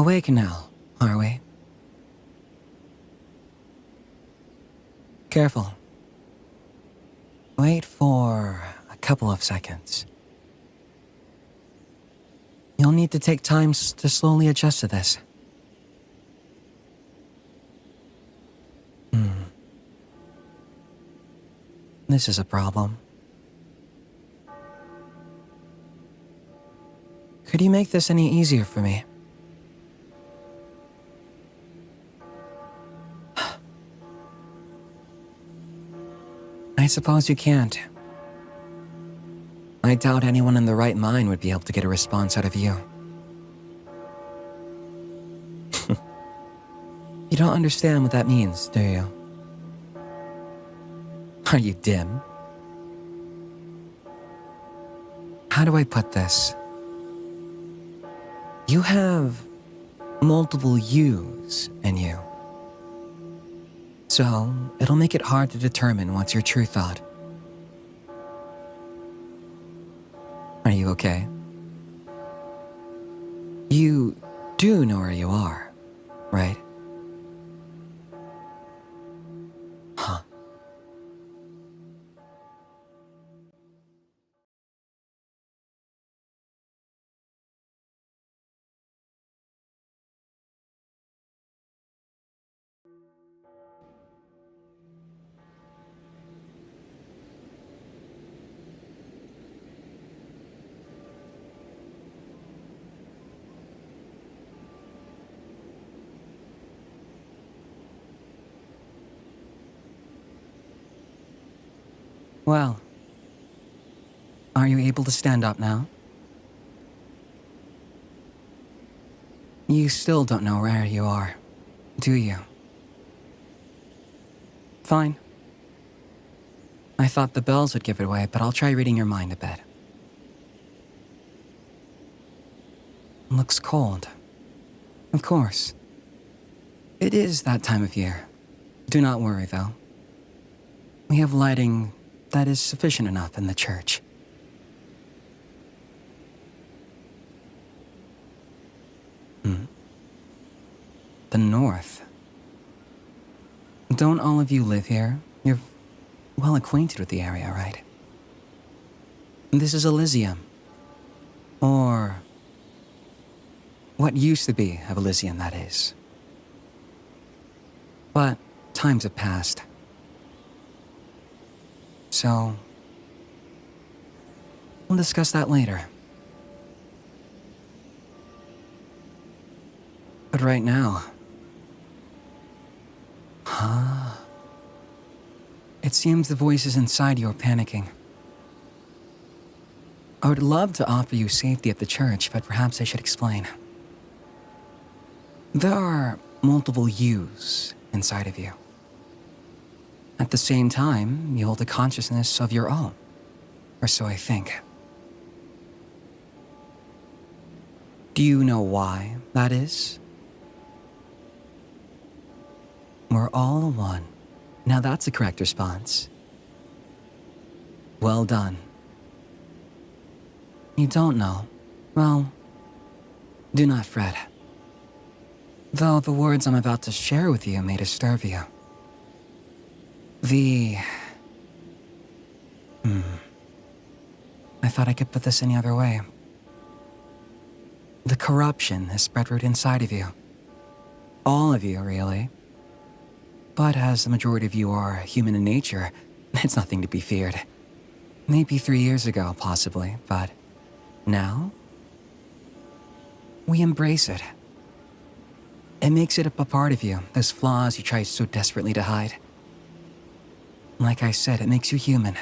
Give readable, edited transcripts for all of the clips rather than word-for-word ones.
Awake now, are we? Careful. Wait for a couple of seconds. You'll need to take time to slowly adjust to this. This is a problem. Could you make this any easier for me? I suppose you can't. I doubt anyone in their right mind would be able to get a response out of you. You don't understand what that means, do you? Are you dim? How do I put this? You have multiple yous in you. So, it'll make it hard to determine what's your true thought. Are you okay? You do know where you are, right? Huh. Well, are you able to stand up now? You still don't know where you are, do you? Fine. I thought the bells would give it away, but I'll try reading your mind a bit. Looks cold. Of course. It is that time of year. Do not worry, though. We have lighting that is sufficient enough in the church. The north. Don't all of you live here? You're well acquainted with the area, right? This is Elysium. Or what used to be of Elysium, that is. But times have passed. So, we'll discuss that later. But right now... It seems the voices inside you are panicking. I would love to offer you safety at the church, but perhaps I should explain. There are multiple yous inside of you. At the same time, you hold a consciousness of your own, or so I think. Do you know why that is? We're all one. Now that's a correct response. Well done. You don't know? Well, do not fret. Though the words I'm about to share with you may disturb you. I thought I could put this any other way. The corruption has spread root inside of you. All of you, really. But as the majority of you are human in nature, it's nothing to be feared. Maybe 3 years ago, possibly, but now? We embrace it. It makes it a part of you, those flaws you try so desperately to hide. Like I said, it makes you human.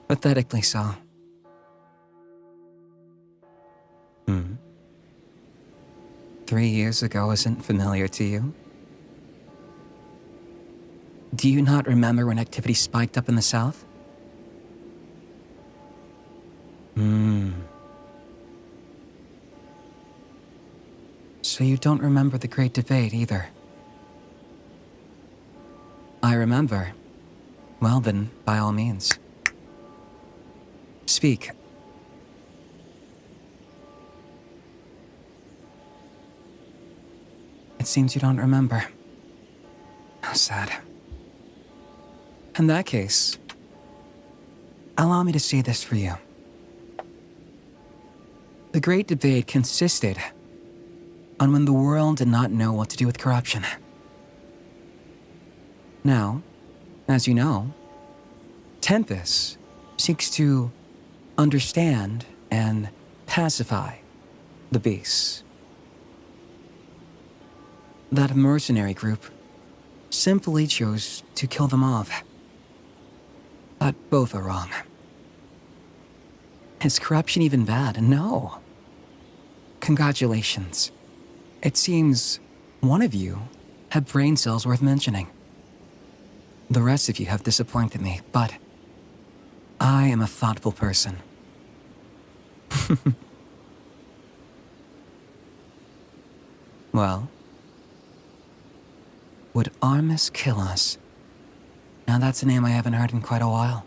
Pathetically so. 3 years ago isn't familiar to you? Do you not remember when activity spiked up in the south? So you don't remember the Great Debate either? I remember. Well then, by all means. Speak. It seems you don't remember. How sad. In that case, allow me to say this for you. The great debate consisted on when the world did not know what to do with corruption. Now, as you know, Tempest seeks to understand and pacify the beasts. That mercenary group simply chose to kill them off. But both are wrong. Is corruption even bad? No. Congratulations. It seems one of you had brain cells worth mentioning. The rest of you have disappointed me, but I am a thoughtful person. Well, would Armus kill us? Now that's a name I haven't heard in quite a while.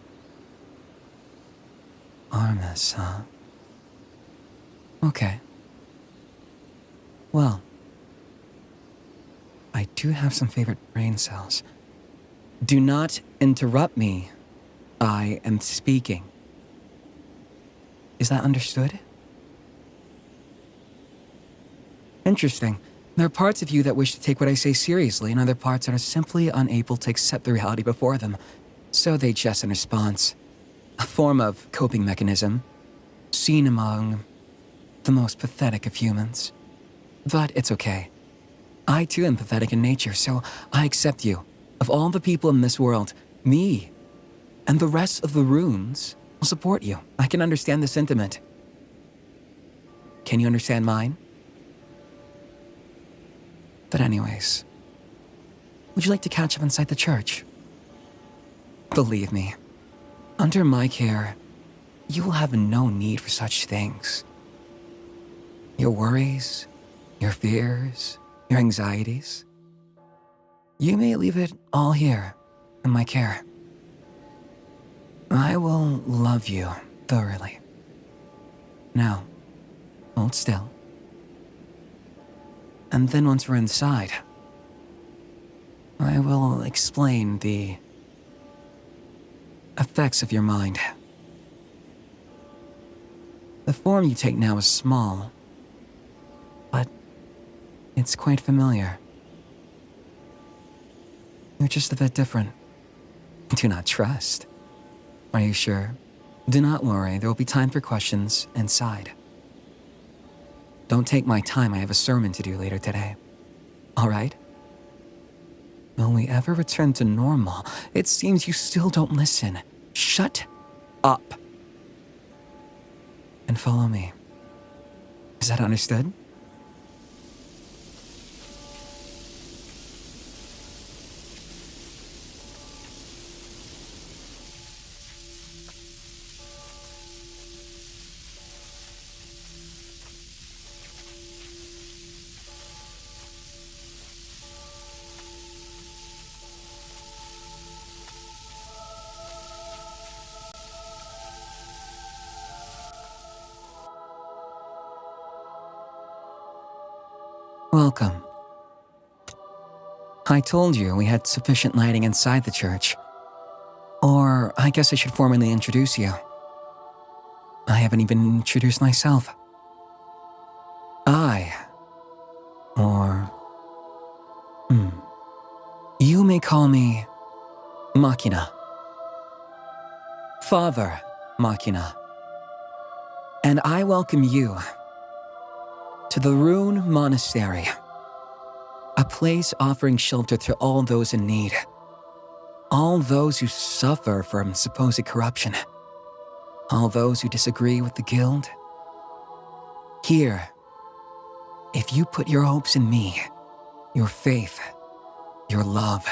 Armus, huh? Okay. Well, I do have some favorite brain cells. Do not interrupt me. I am speaking. Is that understood? Interesting. There are parts of you that wish to take what I say seriously, and other parts that are simply unable to accept the reality before them. So they jest in response. A form of coping mechanism, seen among the most pathetic of humans. But it's okay. I too am pathetic in nature, so I accept you. Of all the people in this world, me and the rest of the runes will support you. I can understand the sentiment. Can you understand mine? But anyways, would you like to catch up inside the church? Believe me, under my care, you will have no need for such things. Your worries, your fears, your anxieties, you may leave it all here in my care. I will love you thoroughly. Now, hold still. And then once we're inside, I will explain the effects of your mind. The form you take now is small, but it's quite familiar. You're just a bit different. Do not trust. Are you sure? Do not worry, there will be time for questions inside. Don't take my time, I have a sermon to do later today. All right? Will we ever return to normal? It seems you still don't listen. Shut up. And follow me. Is that understood? Welcome. I told you we had sufficient lighting inside the church. Or I guess I should formally introduce you. I haven't even introduced myself. You may call me Machina. Father Machina. And I welcome you to the Rune monastery, a place offering shelter to all those in need, all those who suffer from supposed corruption, all those who disagree with the guild. Here, if you put your hopes in me, your faith, your love,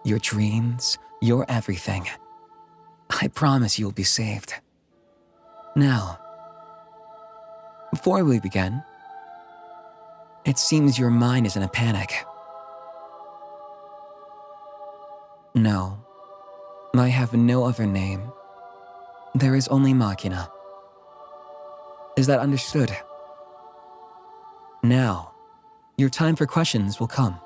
your dreams, your everything, I promise you'll be saved. Now, before we begin, it seems your mind is in a panic. No, I have no other name. There is only Machina. Is that understood? Now, your time for questions will come.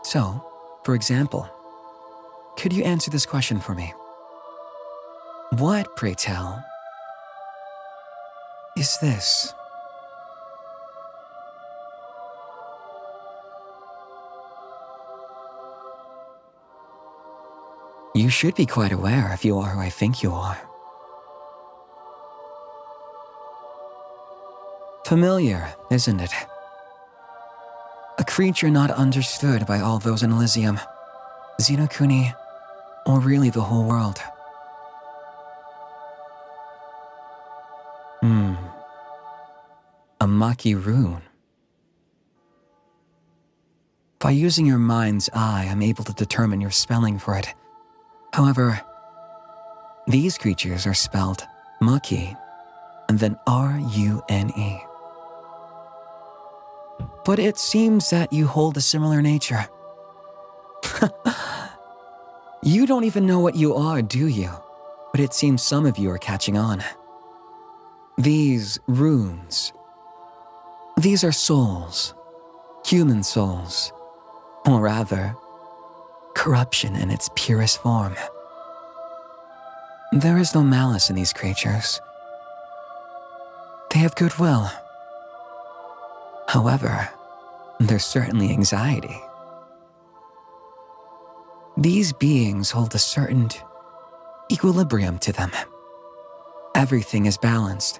So, for example, could you answer this question for me? What, pray tell, is this? You should be quite aware if you are who I think you are. Familiar, isn't it? A creature not understood by all those in Elysium, Xenokuni, or really the whole world. A Maki rune. By using your mind's eye, I'm able to determine your spelling for it. However, these creatures are spelled Maki and then R-U-N-E. But it seems that you hold a similar nature. You don't even know what you are, do you? But it seems some of you are catching on. These runes, these are souls, human souls, or rather, corruption in its purest form. There is no malice in these creatures. They have goodwill. However, there's certainly anxiety. These beings hold a certain equilibrium to them. Everything is balanced,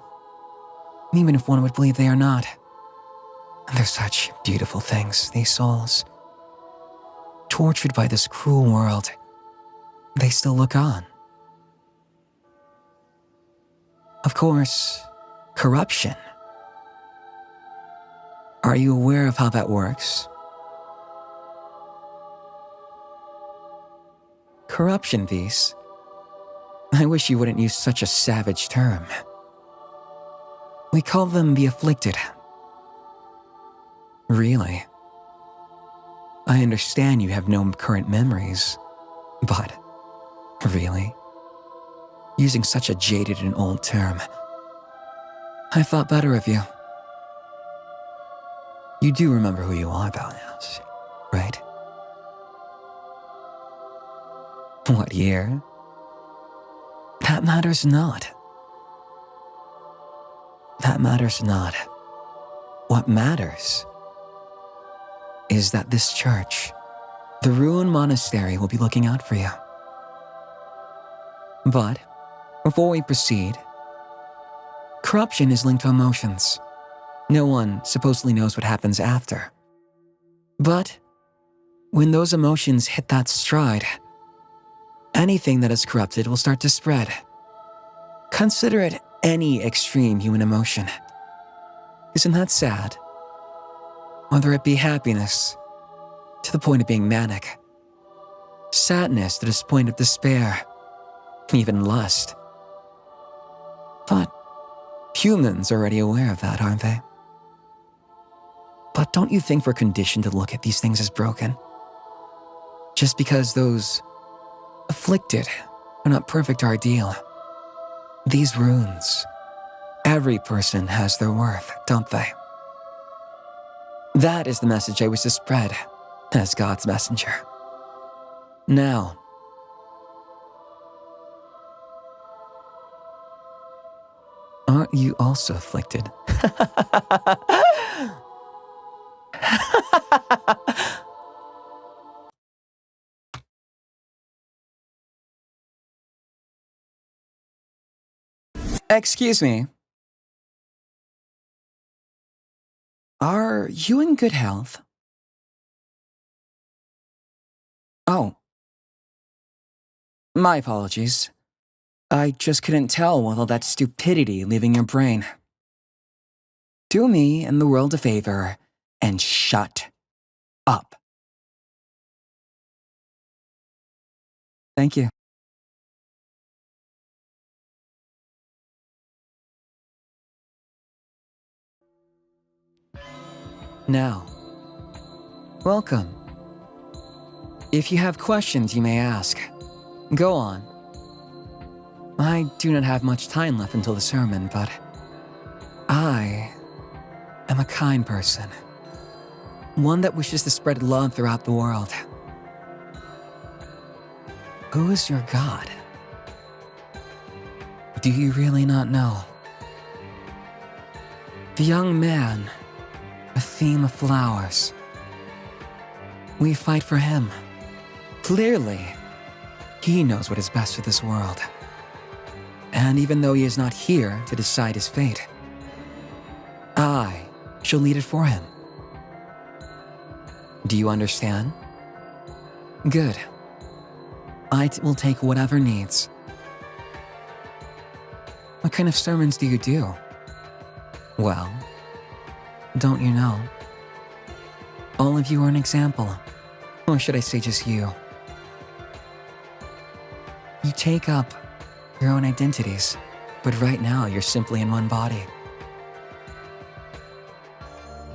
even if one would believe they are not. They're such beautiful things, these souls. Tortured by this cruel world, they still look on. Of course, corruption. Are you aware of how that works? Corruption, Vis. I wish you wouldn't use such a savage term. We call them the afflicted. Really? I understand you have no current memories, but really? Using such a jaded and old term. I thought better of you. You do remember who you are, Valiant, right? What year? That matters not. That matters not. What matters is that this church, the Rune Monastery, will be looking out for you. But before we proceed, corruption is linked to emotions. No one supposedly knows what happens after. But when those emotions hit that stride, anything that is corrupted will start to spread. Consider it any extreme human emotion. Isn't that sad? Whether it be happiness, to the point of being manic, sadness to this point of despair, even lust. But humans are already aware of that, aren't they? But don't you think we're conditioned to look at these things as broken? Just because those afflicted are not perfect or ideal. These runes, every person has their worth, don't they? That is the message I wish to spread as God's messenger. Now, aren't you also afflicted? Excuse me. Are you in good health? Oh. My apologies. I just couldn't tell with all that stupidity leaving your brain. Do me and the world a favor and shut up. Thank you. Now, welcome. If you have questions, you may ask. Go on. I do not have much time left until the sermon, but I am a kind person. One that wishes to spread love throughout the world. Who is your god? Do you really not know? The young man, a theme of flowers. We fight for him. Clearly, he knows what is best for this world. And even though he is not here to decide his fate, I shall lead it for him. Do you understand? Good. I will take whatever needs. What kind of sermons do you do? Well, don't you know? All of you are an example. Or should I say just you? You take up your own identities, but right now you're simply in one body.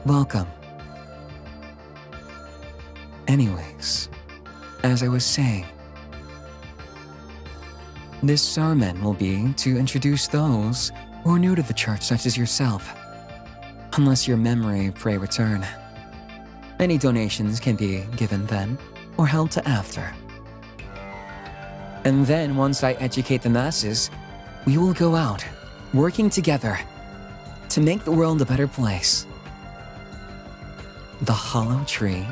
Welcome. Anyways, as I was saying, this sermon will be to introduce those who are new to the church, such as yourself. Unless your memory pray return. Any donations can be given then, or held to after. And then, once I educate the masses, we will go out, working together, to make the world a better place. The hollow tree.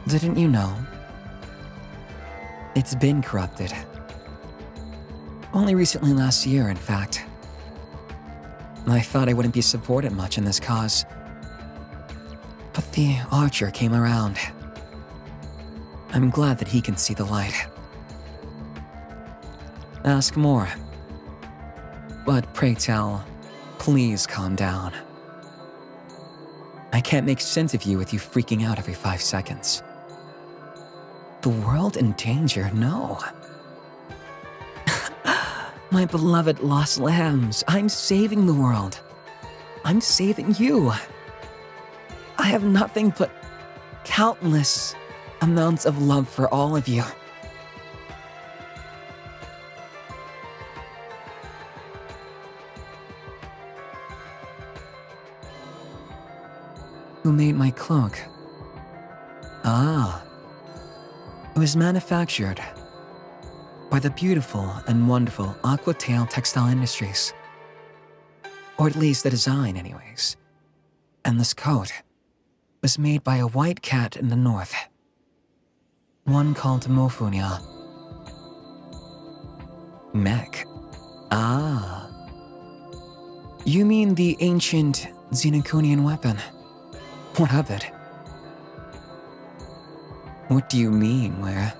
Didn't you know? It's been corrupted. Only recently last year, in fact. I thought I wouldn't be supported much in this cause. But the archer came around. I'm glad that he can see the light. Ask more. But pray tell, please calm down. I can't make sense of you with you freaking out every 5 seconds. The world in danger? No. My beloved lost lambs, I'm saving the world. I'm saving you. I have nothing but countless amounts of love for all of you. Who made my cloak? Ah. It was manufactured by the beautiful and wonderful Aquatail textile industries. Or at least the design, anyways. And this coat was made by a white cat in the north. One called Mofu. Mech. Ah. You mean the ancient Xenoconian weapon? What of it? What do you mean, Where?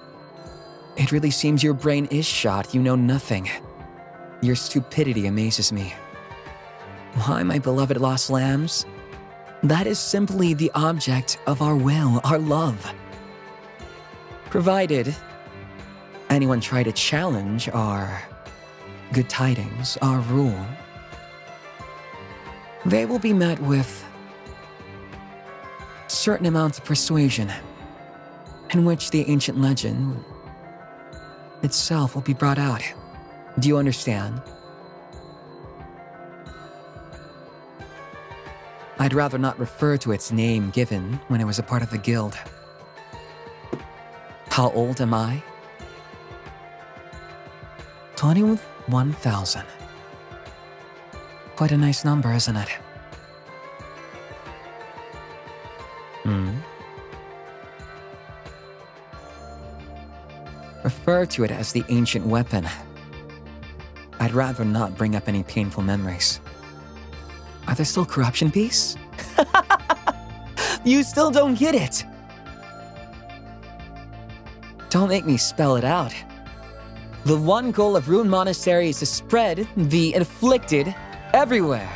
It really seems your brain is shot, you know nothing. Your stupidity amazes me. Why, my beloved lost lambs? That is simply the object of our will, our love. Provided anyone try to challenge our good tidings, our rule, they will be met with certain amounts of persuasion, in which the ancient legend itself will be brought out. Do you understand? I'd rather not refer to its name given when it was a part of the guild. How old am I? 21,000. Quite a nice number, isn't it? Refer to it as the ancient weapon. I'd rather not bring up any painful memories. Are there still corruption beasts? You still don't get it! Don't make me spell it out. The one goal of Rune Monastery is to spread the afflicted everywhere.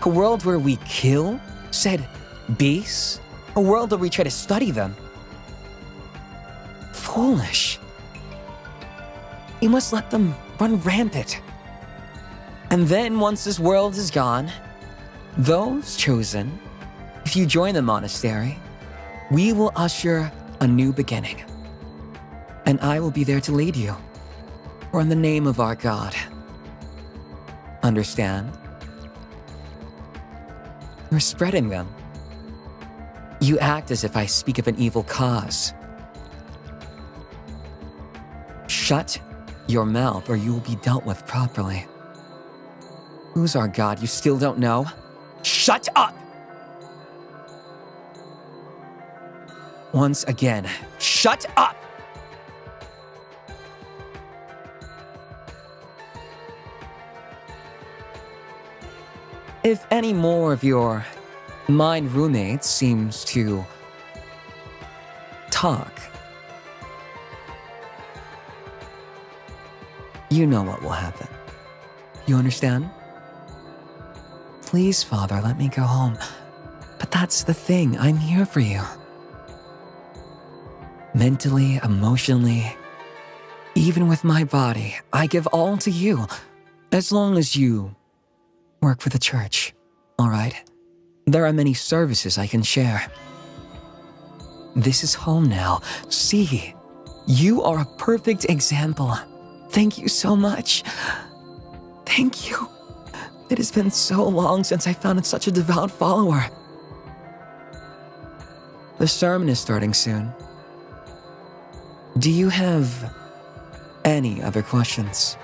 A world where we kill said beasts? A world where we try to study them? Foolish. You must let them run rampant. And then once this world is gone, those chosen, if you join the monastery, we will usher a new beginning. And I will be there to lead you. or in the name of our God. Understand? You're spreading them. You act as if I speak of an evil cause. Shut your mouth or you will be dealt with properly. Who's our God? You still don't know? Shut up! Once again, shut up! If any more of your mind roommates seems to talk, you know what will happen. You understand? Please, Father, let me go home. But that's the thing, I'm here for you. Mentally, emotionally, even with my body, I give all to you, as long as you work for the church, all right? There are many services I can share. This is home now. See, you are a perfect example. Thank you so much. Thank you. It has been so long since I found such a devout follower. The sermon is starting soon. Do you have any other questions?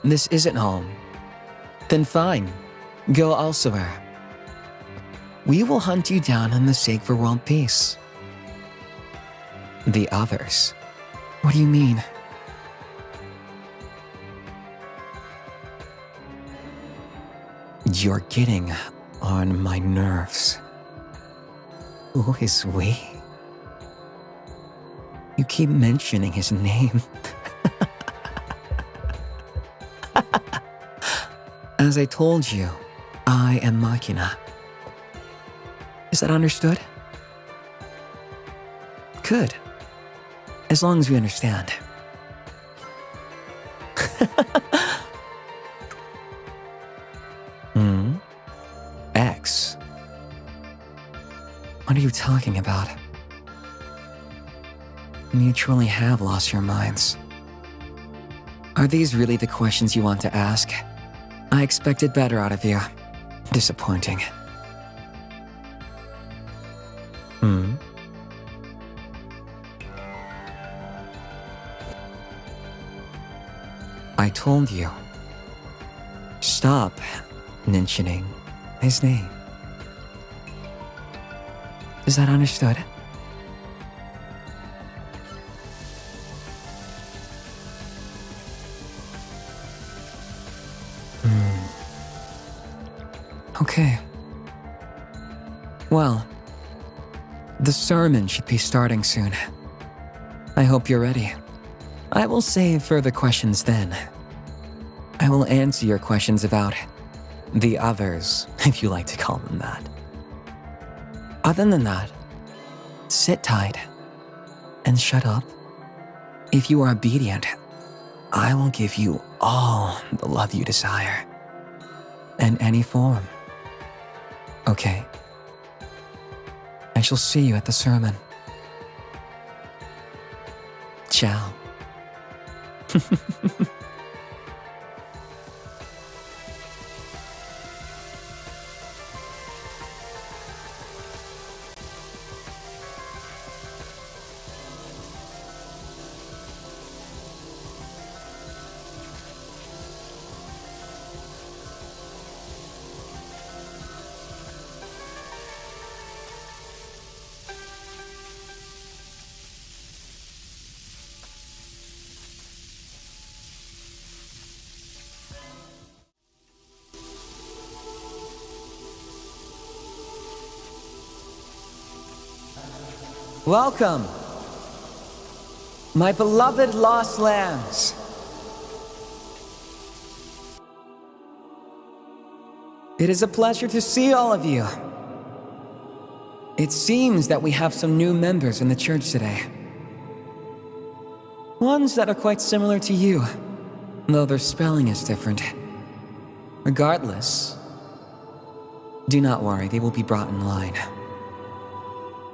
This isn't home. Then fine, go elsewhere. We will hunt you down in the sake for world peace. The others? What do you mean? You're getting on my nerves. Who is we? You keep mentioning his name. As I told you, I am Machina. Is that understood? Good. As long as we understand. X? What are you talking about? You truly have lost your minds. Are these really the questions you want to ask? I expected better out of you. Disappointing. I told you. Stop mentioning his name. Is that understood? Okay. Well, the sermon should be starting soon. I hope you're ready. I will save further questions then. I will answer your questions about the others, if you like to call them that. Other than that, sit tight and shut up. If you are obedient, I will give you all the love you desire. In any form. Okay. I shall see you at the sermon. Ciao. Welcome, my beloved lost lambs. It is a pleasure to see all of you. It seems that we have some new members in the church today. Ones that are quite similar to you, though their spelling is different. Regardless, do not worry, they will be brought in line.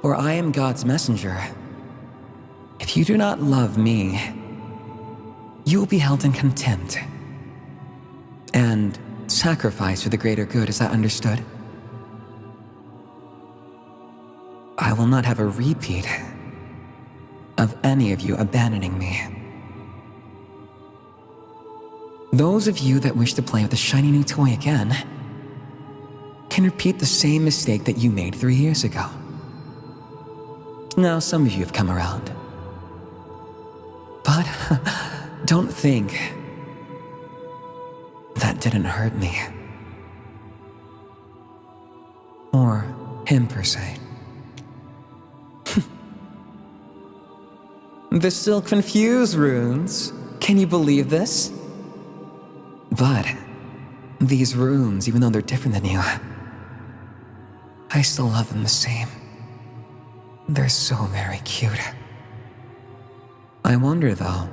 For I am God's messenger. If you do not love me, you will be held in contempt and sacrificed for the greater good. Is that understood? I will not have a repeat of any of you abandoning me. Those of you that wish to play with a shiny new toy again can repeat the same mistake that you made 3 years ago. Now, some of you have come around. But don't think that didn't hurt me. Or him, per se. They're still confused, runes. Can you believe this? But these runes, even though they're different than you, I still love them the same. They're so very cute. I wonder, though,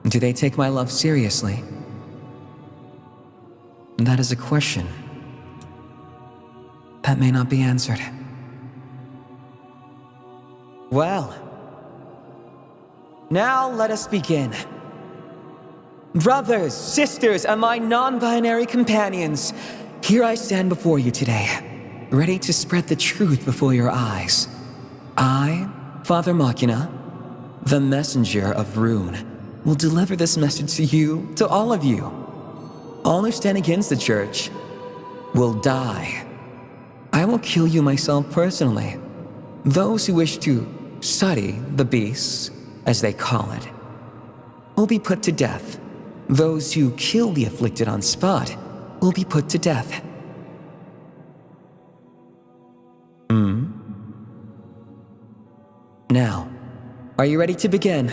do they take my love seriously? That is a question that may not be answered. Well, now let us begin. Brothers, sisters, and my non-binary companions, here I stand before you today, ready to spread the truth before your eyes. I, Father Machina, the messenger of Rune, will deliver this message to you, to all of you. All who stand against the church will die. I will kill you myself personally. Those who wish to study the beasts, as they call it, will be put to death. Those who kill the afflicted on spot will be put to death. Now, are you ready to begin?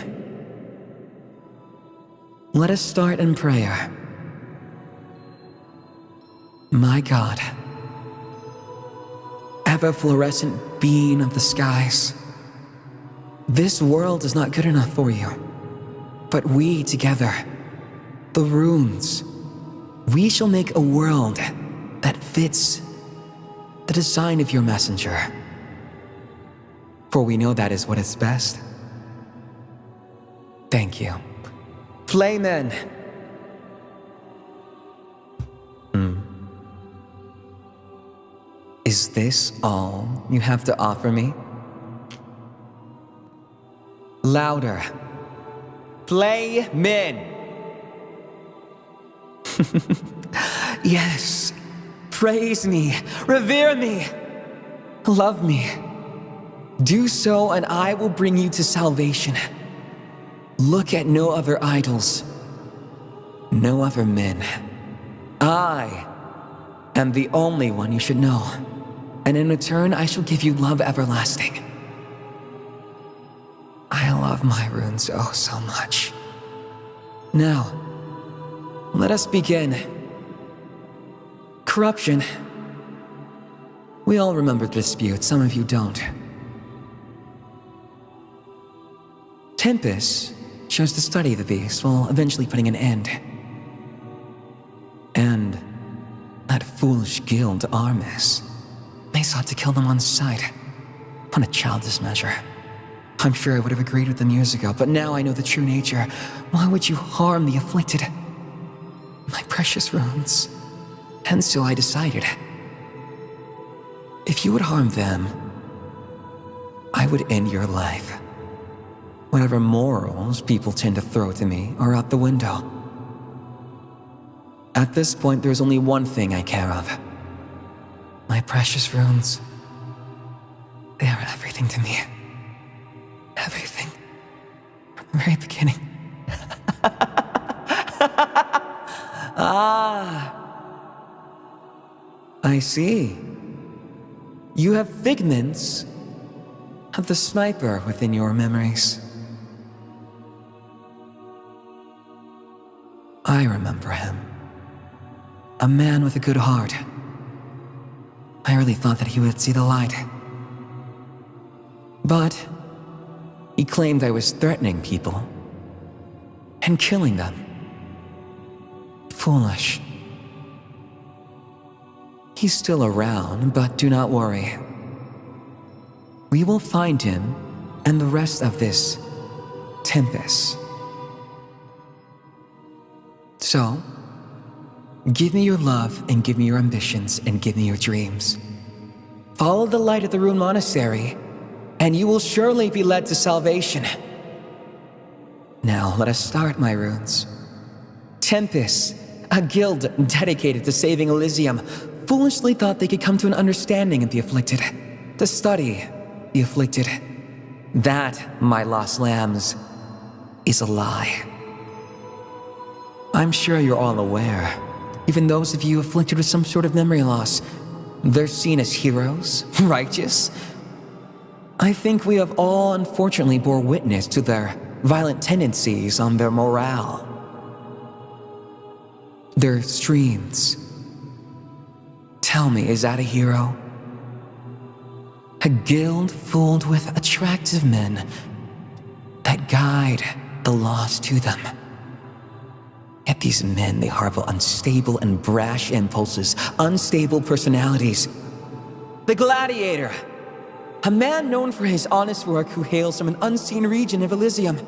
Let us start in prayer. My God, ever-fluorescent being of the skies, this world is not good enough for you, but we together, the runes, we shall make a world that fits the design of your messenger. For we know that is what is best. Thank you. Flayon. Is this all you have to offer me? Louder. Flayon. Yes. Praise me. Revere me. Love me. Do so and I will bring you to salvation. Look at no other idols. No other men. I am the only one you should know. And in return, I shall give you love everlasting. I love my runes oh so much. Now, let us begin. Corruption. We all remember disputes, some of you don't. Tempest chose to study the beast while eventually putting an end. And that foolish guild, Armis, they sought to kill them on sight. What a childish measure. I'm sure I would have agreed with them years ago, but now I know the true nature. Why would you harm the afflicted? My precious runes. And so I decided. If you would harm them, I would end your life. Whatever morals people tend to throw to me are out the window. At this point, there's only one thing I care of. My precious runes. They are everything to me. Everything. From the very beginning. Ah. I see. You have figments of the sniper within your memories. I remember him. A man with a good heart. I really thought that he would see the light. But he claimed I was threatening people and killing them. Foolish. He's still around, but do not worry. We will find him and the rest of this tempest. So, give me your love, and give me your ambitions, and give me your dreams. Follow the light of the Rune Monastery, and you will surely be led to salvation. Now, let us start, my runes. Tempest, a guild dedicated to saving Elysium, foolishly thought they could come to an understanding of the afflicted, to study the afflicted. That, my lost lambs, is a lie. I'm sure you're all aware, even those of you afflicted with some sort of memory loss, they're seen as heroes, righteous. I think we have all unfortunately bore witness to their violent tendencies on their morale, their streams. Tell me, is that a hero? A guild filled with attractive men that guide the lost to them. Yet these men, they harbor unstable and brash impulses, unstable personalities. The Gladiator, a man known for his honest work who hails from an unseen region of Elysium.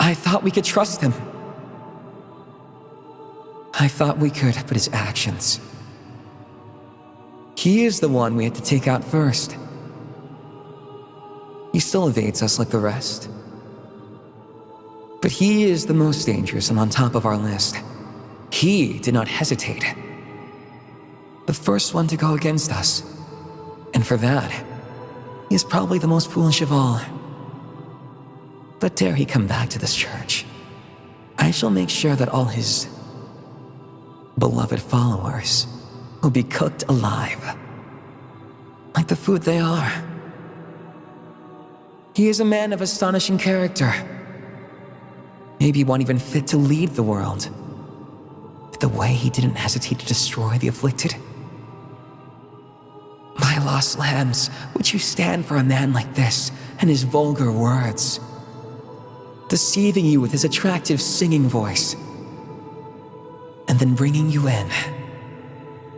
I thought we could trust him. I thought we could, but his actions. He is the one we had to take out first. He still evades us like the rest. But he is the most dangerous and on top of our list. He did not hesitate. The first one to go against us. And for that, he is probably the most foolish of all. But dare he come back to this church, I shall make sure that all his beloved followers will be cooked alive, like the food they are. He is a man of astonishing character. Maybe one even fit to lead the world. But the way he didn't hesitate to destroy the afflicted. My lost lambs, would you stand for a man like this and his vulgar words? Deceiving you with his attractive singing voice. And then bringing you in.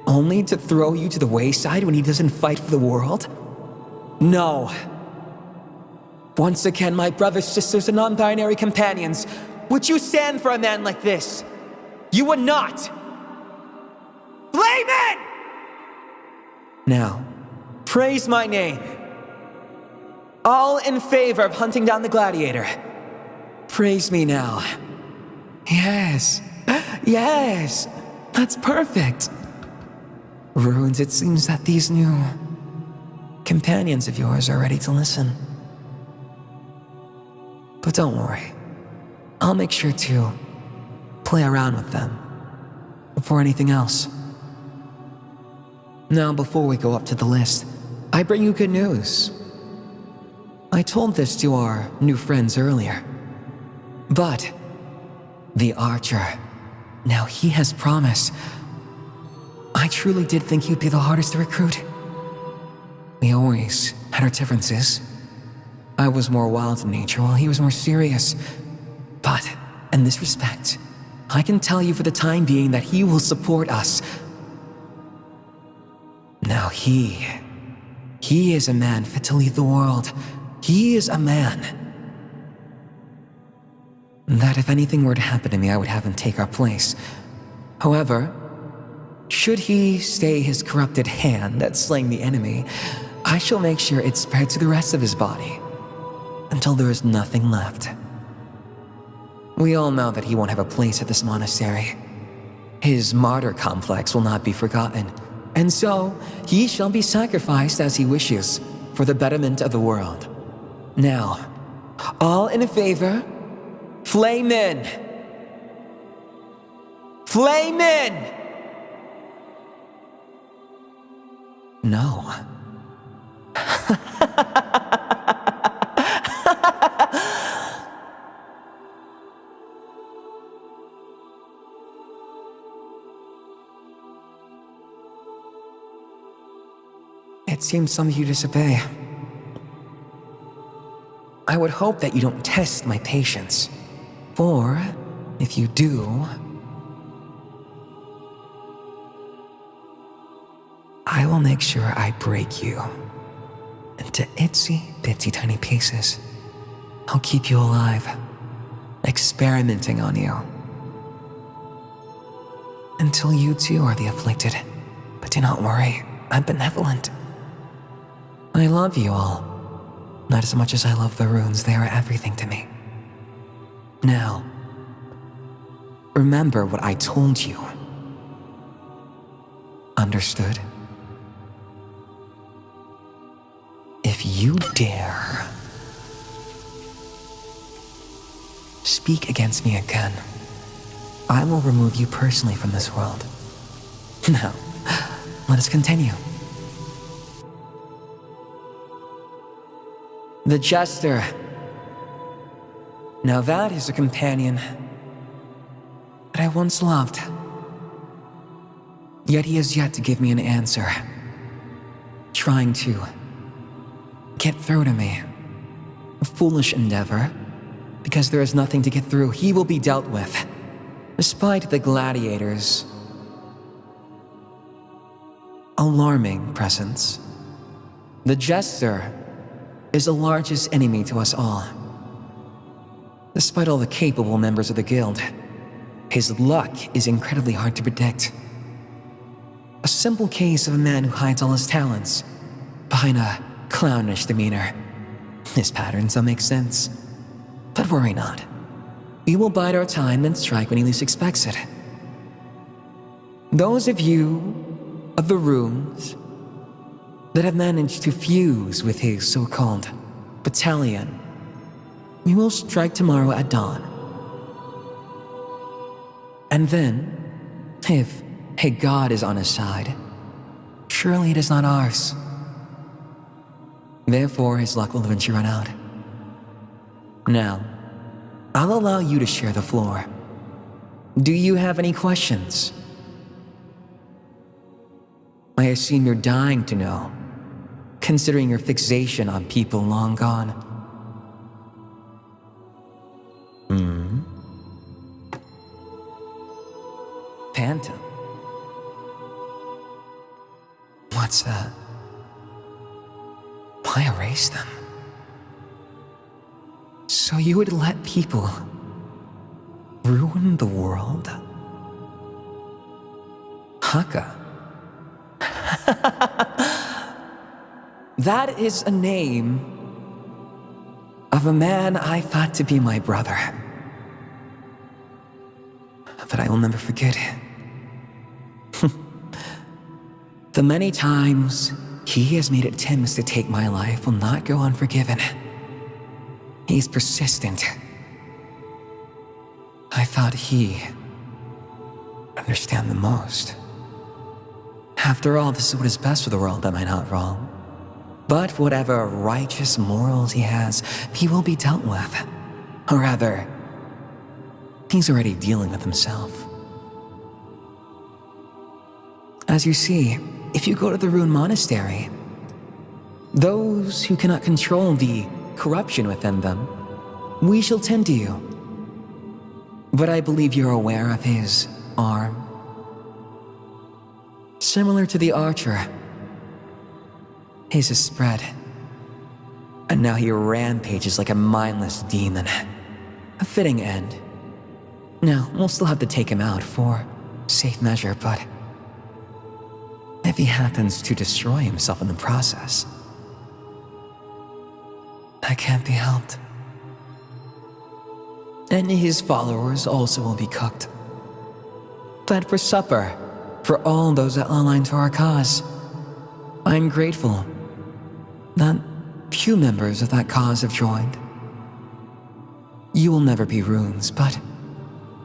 Only to throw you to the wayside when he doesn't fight for the world? No. Once again, my brothers, sisters, and non-binary companions, would you stand for a man like this? You would not! Flayon! Now, praise my name. All in favor of hunting down the Gladiator. Praise me now. Yes. Yes. That's perfect. Runes, it seems that these new companions of yours are ready to listen. But don't worry. I'll make sure to play around with them before anything else. Now, before we go up to the list, I bring you good news. I told this to our new friends earlier. But the archer, now he has promised. I truly did think you'd be the hardest to recruit. We always had our differences. I was more wild in nature while he was more serious. But in this respect, I can tell you for the time being that he will support us. Now he is a man fit to lead the world. He is a man that if anything were to happen to me, I would have him take our place. However, should he stay his corrupted hand at slaying the enemy, I shall make sure it spreads to the rest of his body until there is nothing left. We all know that he won't have a place at this monastery. His martyr complex will not be forgotten, and so he shall be sacrificed as he wishes for the betterment of the world. Now, all in favor? Flayon! Flayon! No. It seems some of you disobey. I would hope that you don't test my patience. For, if you do, I will make sure I break you and to itsy bitsy tiny pieces. I'll keep you alive, experimenting on you. Until you too are the afflicted. But do not worry, I'm benevolent. I love you all. Not as much as I love the runes, they are everything to me. Now, remember what I told you. Understood? If you dare speak against me again, I will remove you personally from this world. Now, let us continue. The Jester. Now that is a companion that I once loved. Yet he has yet to give me an answer. Trying to get through to me. A foolish endeavor, because there is nothing to get through. He will be dealt with, despite the gladiators' alarming presence. The Jester is the largest enemy to us all. Despite all the capable members of the guild, his luck is incredibly hard to predict. A simple case of a man who hides all his talents behind a clownish demeanor. His patterns don't make sense. But worry not. We will bide our time and strike when he least expects it. Those of you of the runes that have managed to fuse with his so-called battalion, we will strike tomorrow at dawn. And then, if a god is on his side, surely it is not ours. Therefore, his luck will eventually run out. Now, I'll allow you to share the floor. Do you have any questions? I assume you're dying to know, considering your fixation on people long gone. Phantom? What's that? Why erase them? So you would let people ruin the world? Haka. That is a name of a man I thought to be my brother. But I will never forget it. The many times he has made attempts to take my life will not go unforgiven. He's persistent. I thought he understand the most. After all, this is what is best for the world, am I not wrong? But whatever righteous morals he has, he will be dealt with. Or rather, he's already dealing with himself. As you see, if you go to the Rune monastery, those who cannot control the corruption within them, we shall tend to you. But I believe you're aware of his arm. Similar to the archer, his is spread. And now he rampages like a mindless demon. A fitting end. Now, we'll still have to take him out for safe measure, but if he happens to destroy himself in the process, that can't be helped. And his followers also will be cooked. Fed for supper for all those that align to our cause. I'm grateful that few members of that cause have joined. You will never be runes, but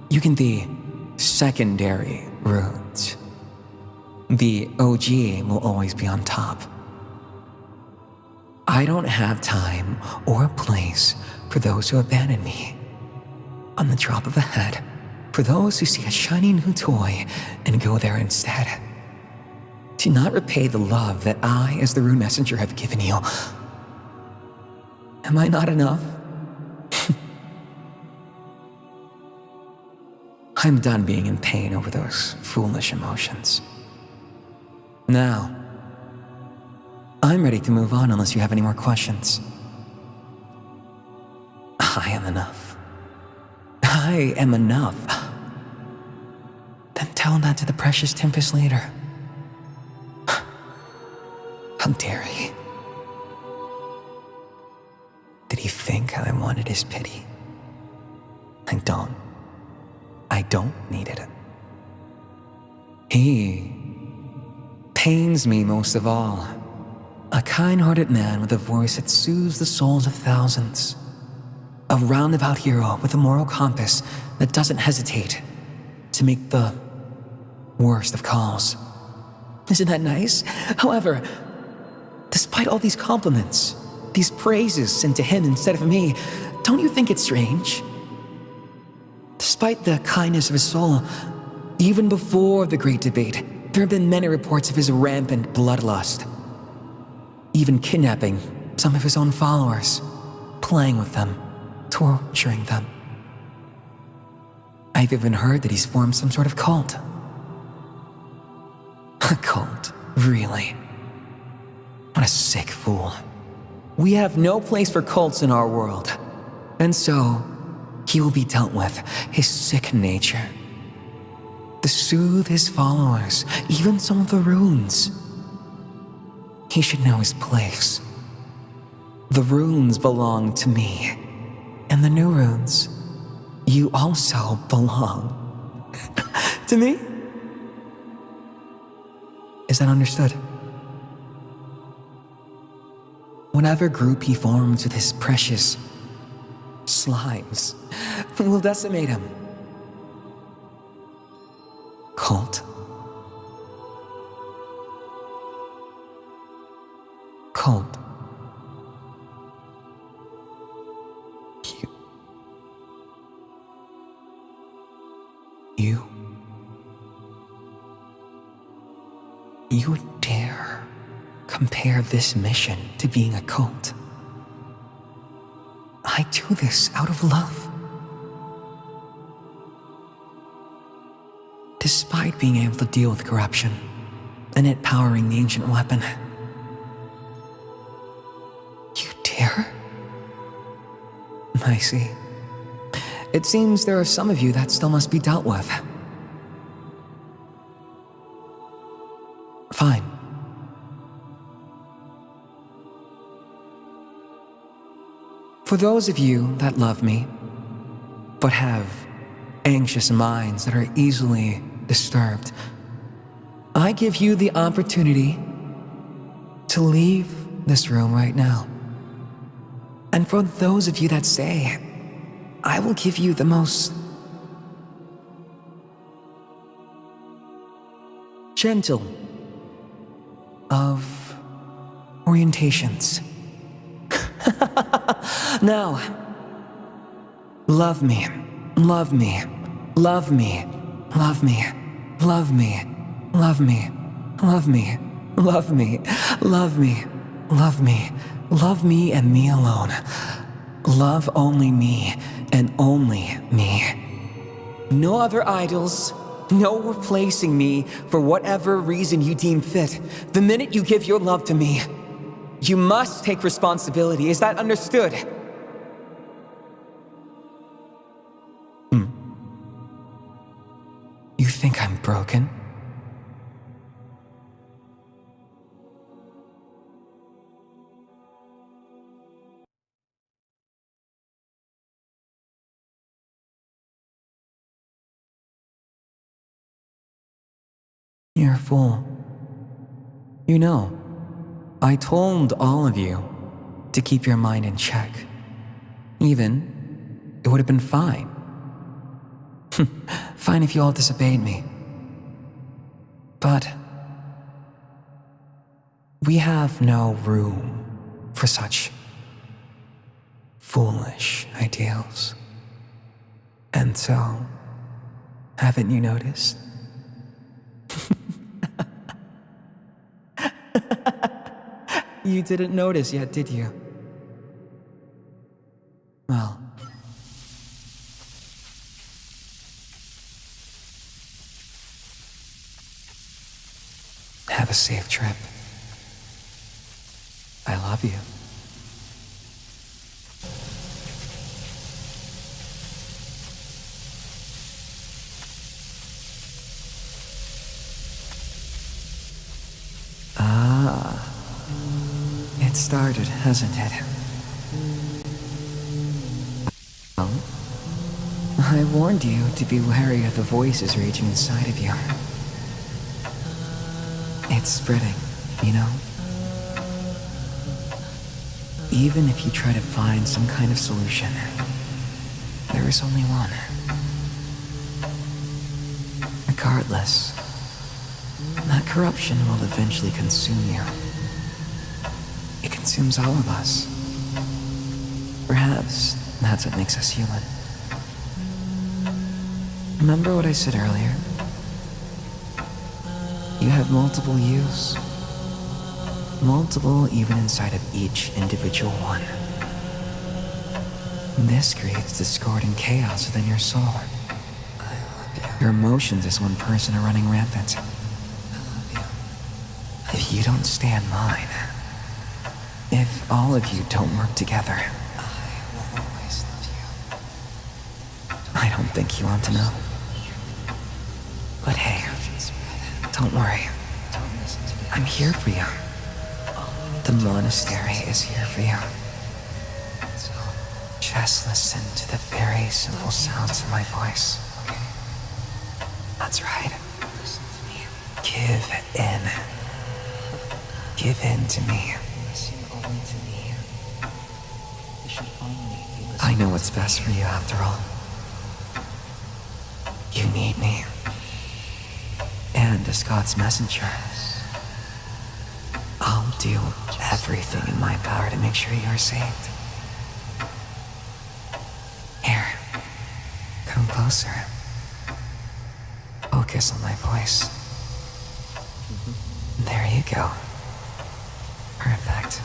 you can be secondary runes. The OG will always be on top. I don't have time or place for those who abandon me. On the drop of a hat, for those who see a shiny new toy and go there instead. Do not repay the love that I, as the Rune Messenger, have given you. Am I not enough? I'm done being in pain over those foolish emotions. Now, I'm ready to move on unless you have any more questions. I am enough. I am enough. Then tell that to the precious Tempest leader. How dare he? Did he think I wanted his pity? I don't. I don't need it. He pains me most of all. A kind-hearted man with a voice that soothes the souls of thousands. A roundabout hero with a moral compass that doesn't hesitate to make the worst of calls. Isn't that nice? However, despite all these compliments, these praises sent to him instead of me, don't you think it's strange? Despite the kindness of his soul, even before the great debate, there have been many reports of his rampant bloodlust. Even kidnapping some of his own followers, playing with them, torturing them. I've even heard that he's formed some sort of cult. A cult, really? What a sick fool. We have no place for cults in our world. And so, he will be dealt with, his sick nature. To soothe his followers, even some of the runes. He should know his place. The runes belong to me. And the new runes, you also belong. To me? Is that understood? Whatever group he forms with his precious slimes will decimate him. Cult. Cult. You dare compare this mission to being a cult? I do this out of love. Despite being able to deal with corruption and it powering the ancient weapon. You dare? I see. It seems there are some of you that still must be dealt with. Fine. For those of you that love me, but have anxious minds that are easily disturbed, I give you the opportunity to leave this room right now. And for those of you that say, I will give you the most gentle of orientations. Now, love me, love me, love me, love me, love me, love me, love me, love me, love me, love me, love me and me alone. Love only me and only me. No other idols, no replacing me for whatever reason you deem fit. The minute you give your love to me, you must take responsibility. Is that understood? You think I'm broken? You're a fool. You know, I told all of you to keep your mind in check. Even, it would have been fine. Fine if you all disobeyed me. But we have no room for such foolish ideals. And so, haven't you noticed? You didn't notice yet, did you? Well, have a safe trip. I love you. Ah, it started, hasn't it? Well, I warned you to be wary of the voices raging inside of you. It's spreading, you know? Even if you try to find some kind of solution, there is only one. Regardless, that corruption will eventually consume you. It consumes all of us. Perhaps that's what makes us human. Remember what I said earlier? You have multiple yous. Multiple even inside of each individual one. This creates discord and chaos within your soul. I love you. Your emotions as one person are running rampant. I love you. If you don't stand mine, if all of you don't work together, I will always love you. I don't think you want to know. But hey, don't worry. I'm here for you. The monastery is here for you. Just listen to the very simple sounds of my voice. That's right. Give in. Give in to me. I know what's best for you after all. You need me. And as God's messenger, I'll do everything in my power to make sure you're saved. Here, come closer. Focus on my voice. There you go. Perfect.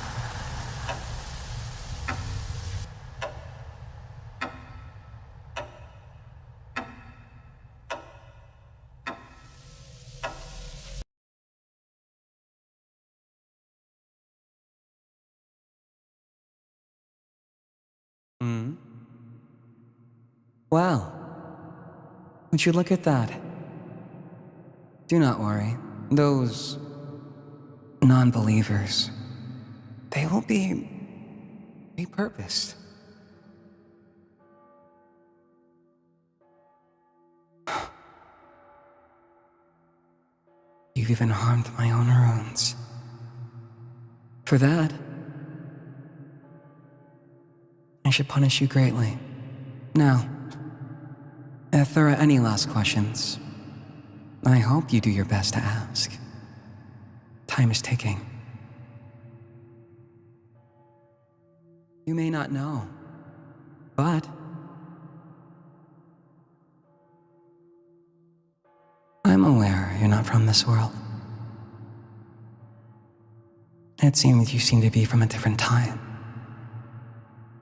Well, would you look at that? Do not worry. Those non-believers, they will be repurposed. You've even harmed my own runes. For that, I should punish you greatly. Now, if there are any last questions, I hope you do your best to ask. Time is ticking. You may not know, but I'm aware you're not from this world. It seems you seem to be from a different time.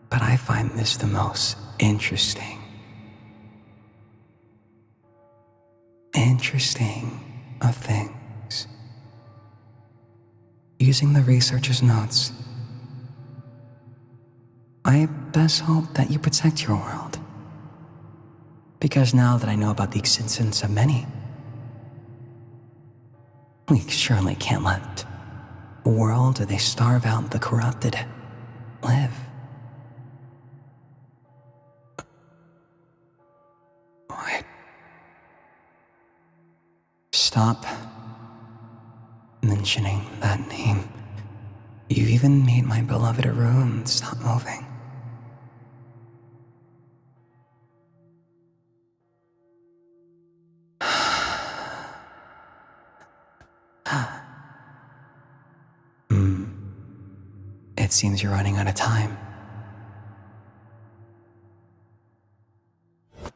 But I find this the most interesting of things. Using the researcher's notes, I best hope that you protect your world. Because now that I know about the existence of many, we surely can't let a world where they starve out the corrupted live. Wait. Stop mentioning that name. You even made my beloved Rune stop moving. It seems you're running out of time.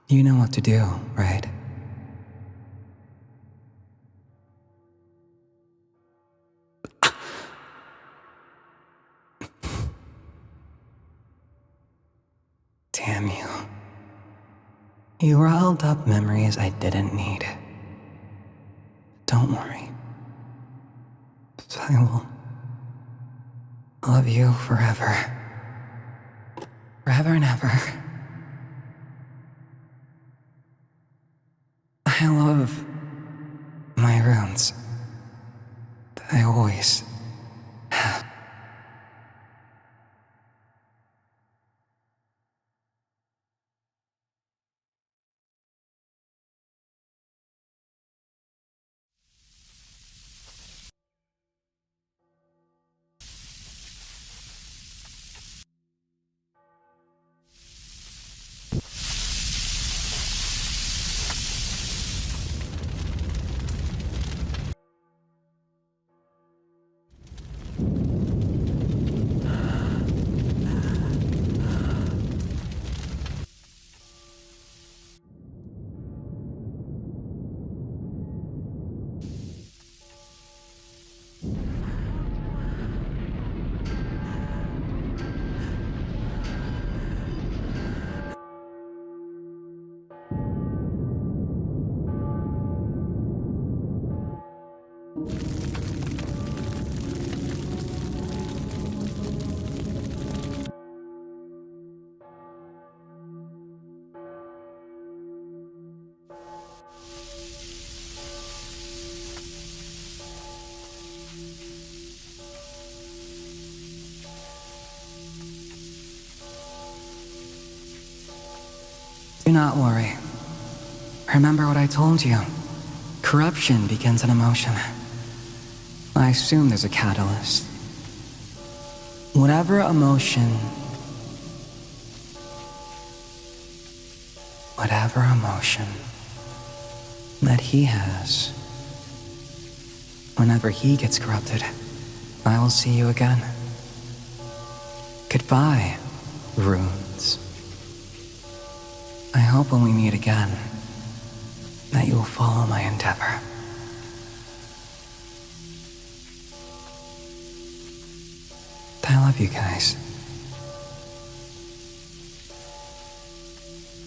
You know what to do, right? Damn you. You riled up memories I didn't need. Don't worry. I will Love you forever. Forever and ever. I love my runes. I always have. Do not worry. Remember what I told you. Corruption begins in emotion. I assume there's a catalyst. Whatever emotion that he has, whenever he gets corrupted, I will see you again. Goodbye, runes. I hope when we meet again, that you will follow my endeavor. I love you guys.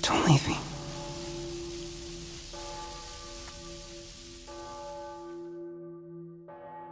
Don't leave me.